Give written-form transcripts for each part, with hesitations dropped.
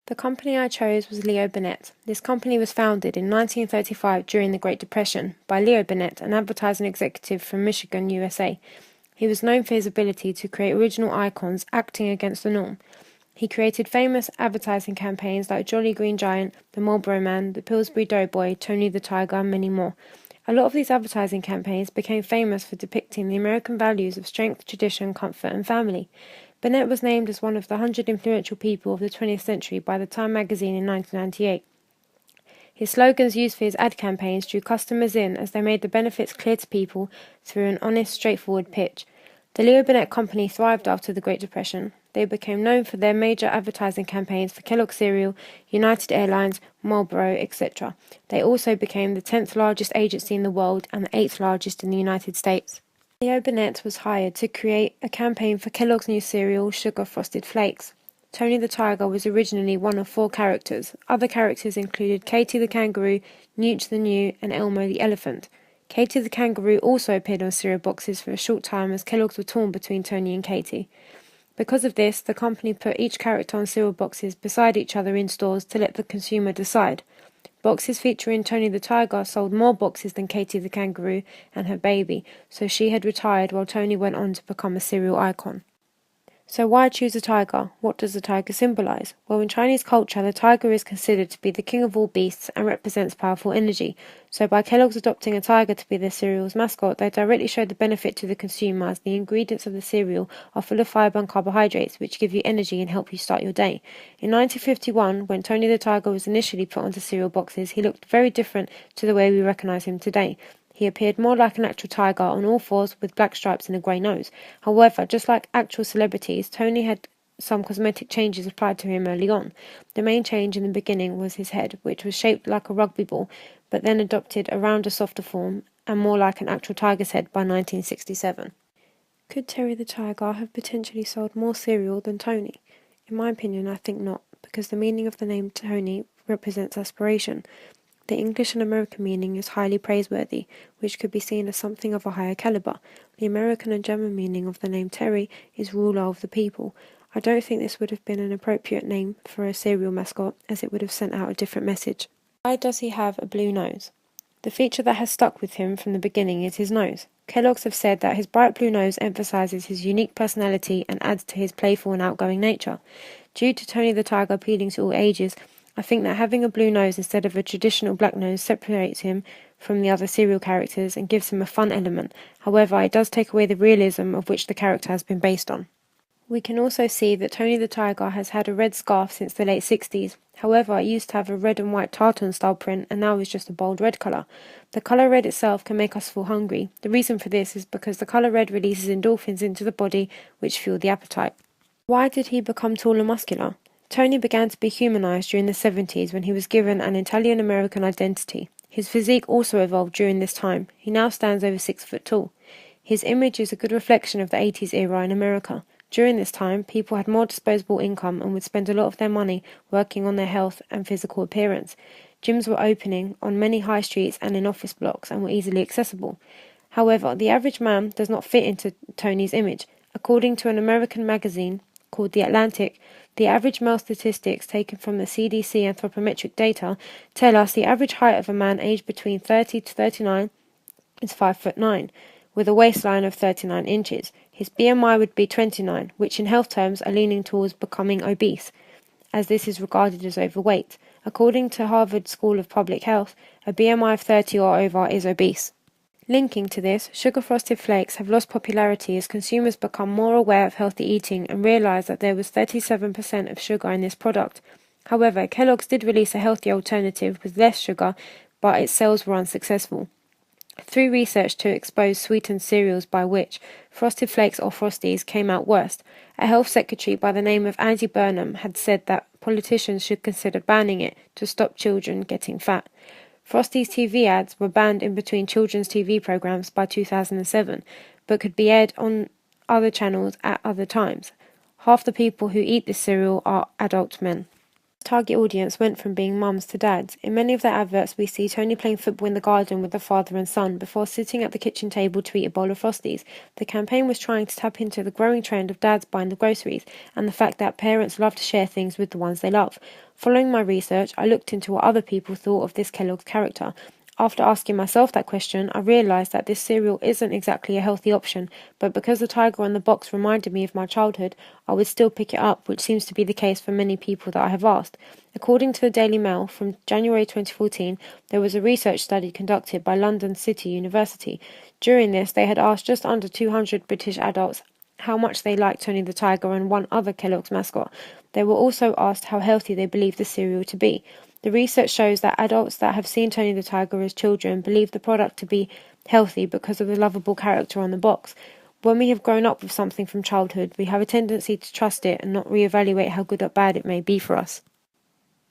The company I chose was Leo Burnett. This company was founded in 1935 during the Great Depression by Leo Burnett, an advertising executive from Michigan, USA. He was known for his ability to create original icons acting against the norm. He created famous advertising campaigns like Jolly Green Giant, the Marlboro Man, the Pillsbury Doughboy, Tony the Tiger, and many more. A lot of these advertising campaigns became famous for depicting the American values of strength, tradition, comfort, and family. Burnett was named as one of the 100 influential people of the 20th century by the Time magazine in 1998. His slogans used for his ad campaigns drew customers in as they made the benefits clear to people through an honest, straightforward pitch. The Leo Burnett Company thrived after the Great Depression. They became known for their major advertising campaigns for Kellogg's cereal, United Airlines, Marlboro, etc. They also became the 10th largest agency in the world and the 8th largest in the United States. Leo Burnett was hired to create a campaign for Kellogg's new cereal, Sugar Frosted Flakes. Tony the Tiger was originally one of 4 characters. Other characters included Katie the Kangaroo, Newt the Gnu, and Elmo the Elephant. Katie the Kangaroo also appeared on cereal boxes for a short time as Kellogg's were torn between Tony and Katie. Because of this, the company put each character on cereal boxes beside each other in stores to let the consumer decide. Boxes featuring Tony the Tiger sold more boxes than Katie the Kangaroo and her baby, so she had retired while Tony went on to become a cereal icon. So why choose a tiger? What does the tiger symbolize? Well, in Chinese culture, the tiger is considered to be the king of all beasts and represents powerful energy. So by Kellogg's adopting a tiger to be their cereal's mascot, they directly show the benefit to the consumer as the ingredients of the cereal are full of fiber and carbohydrates, which give you energy and help you start your day. In 1951, when Tony the Tiger was initially put onto cereal boxes, he looked very different to the way we recognize him today. He appeared more like an actual tiger on all fours with black stripes and a grey nose. However, just like actual celebrities, Tony had some cosmetic changes applied to him early on. The main change in the beginning was his head, which was shaped like a rugby ball, but then adopted a rounder, softer form and more like an actual tiger's head by 1967. Could Terry the Tiger have potentially sold more cereal than Tony? In my opinion, I think not, because the meaning of the name Tony represents aspiration. The English and American meaning is highly praiseworthy, which could be seen as something of a higher caliber. The American and German meaning of the name Terry is ruler of the people. I don't think this would have been an appropriate name for a cereal mascot, as it would have sent out a different message. Why does he have a blue nose? The feature that has stuck with him from the beginning is his nose. Kellogg's have said that his bright blue nose emphasizes his unique personality and adds to his playful and outgoing nature. Due to Tony the Tiger appealing to all ages, I think that having a blue nose instead of a traditional black nose separates him from the other cereal characters and gives him a fun element. However, it does take away the realism of which the character has been based on. We can also see that Tony the Tiger has had a red scarf since the late 60s. However, it used to have a red and white tartan style print and now is just a bold red colour. The colour red itself can make us feel hungry. The reason for this is because the colour red releases endorphins into the body which fuel the appetite. Why did he become tall and muscular? Tony began to be humanized during the 70s when he was given an Italian-American identity. His physique also evolved during this time. He now stands over 6 foot tall. His image is a good reflection of the 80s era in America. During this time, people had more disposable income and would spend a lot of their money working on their health and physical appearance. Gyms were opening on many high streets and in office blocks and were easily accessible. However, the average man does not fit into Tony's image. According to an American magazine called The Atlantic, the average male statistics taken from the CDC anthropometric data tell us the average height of a man aged between 30 to 39 is 5'9", with a waistline of 39 inches. His BMI would be 29, which in health terms are leaning towards becoming obese, as this is regarded as overweight. According to Harvard School of Public Health, a BMI of 30 or over is obese. Linking to this, sugar frosted flakes have lost popularity as consumers become more aware of healthy eating and realise that there was 37% of sugar in this product. However, Kellogg's did release a healthy alternative with less sugar, but its sales were unsuccessful. Through research to expose sweetened cereals by which Frosted Flakes or Frosties came out worst, a health secretary by the name of Andy Burnham had said that politicians should consider banning it to stop children getting fat. Frosty's TV ads were banned in between children's TV programs by 2007, but could be aired on other channels at other times. Half the people who eat this cereal are adult men. Target audience went from being mums to dads. In many of their adverts, we see Tony playing football in the garden with the father and son before sitting at the kitchen table to eat a bowl of Frosties. The campaign was trying to tap into the growing trend of dads buying the groceries and the fact that parents love to share things with the ones they love. Following my research, I looked into what other people thought of this Kellogg's character. After asking myself that question, I realised that this cereal isn't exactly a healthy option, but because the tiger on the box reminded me of my childhood, I would still pick it up, which seems to be the case for many people that I have asked. According to the Daily Mail, from January 2014, there was a research study conducted by London City University. During this, they had asked just under 200 British adults how much they liked Tony the Tiger and one other Kellogg's mascot. They were also asked how healthy they believed the cereal to be. The research shows that adults that have seen Tony the Tiger as children believe the product to be healthy because of the lovable character on the box. When we have grown up with something from childhood, we have a tendency to trust it and not reevaluate how good or bad it may be for us.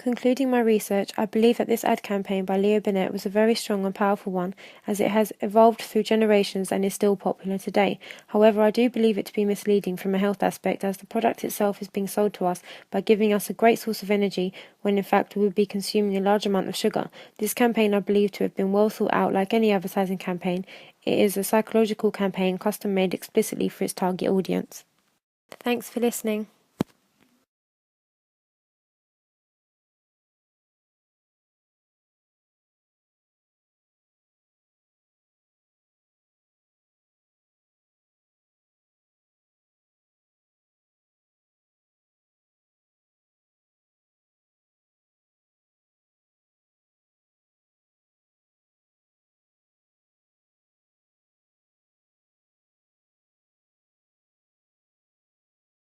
Concluding my research, I believe that this ad campaign by Leo Burnett was a very strong and powerful one, as it has evolved through generations and is still popular today. However, I do believe it to be misleading from a health aspect, as the product itself is being sold to us by giving us a great source of energy, when in fact we would be consuming a large amount of sugar. This campaign I believe to have been well thought out like any advertising campaign. It is a psychological campaign custom made explicitly for its target audience. Thanks for listening.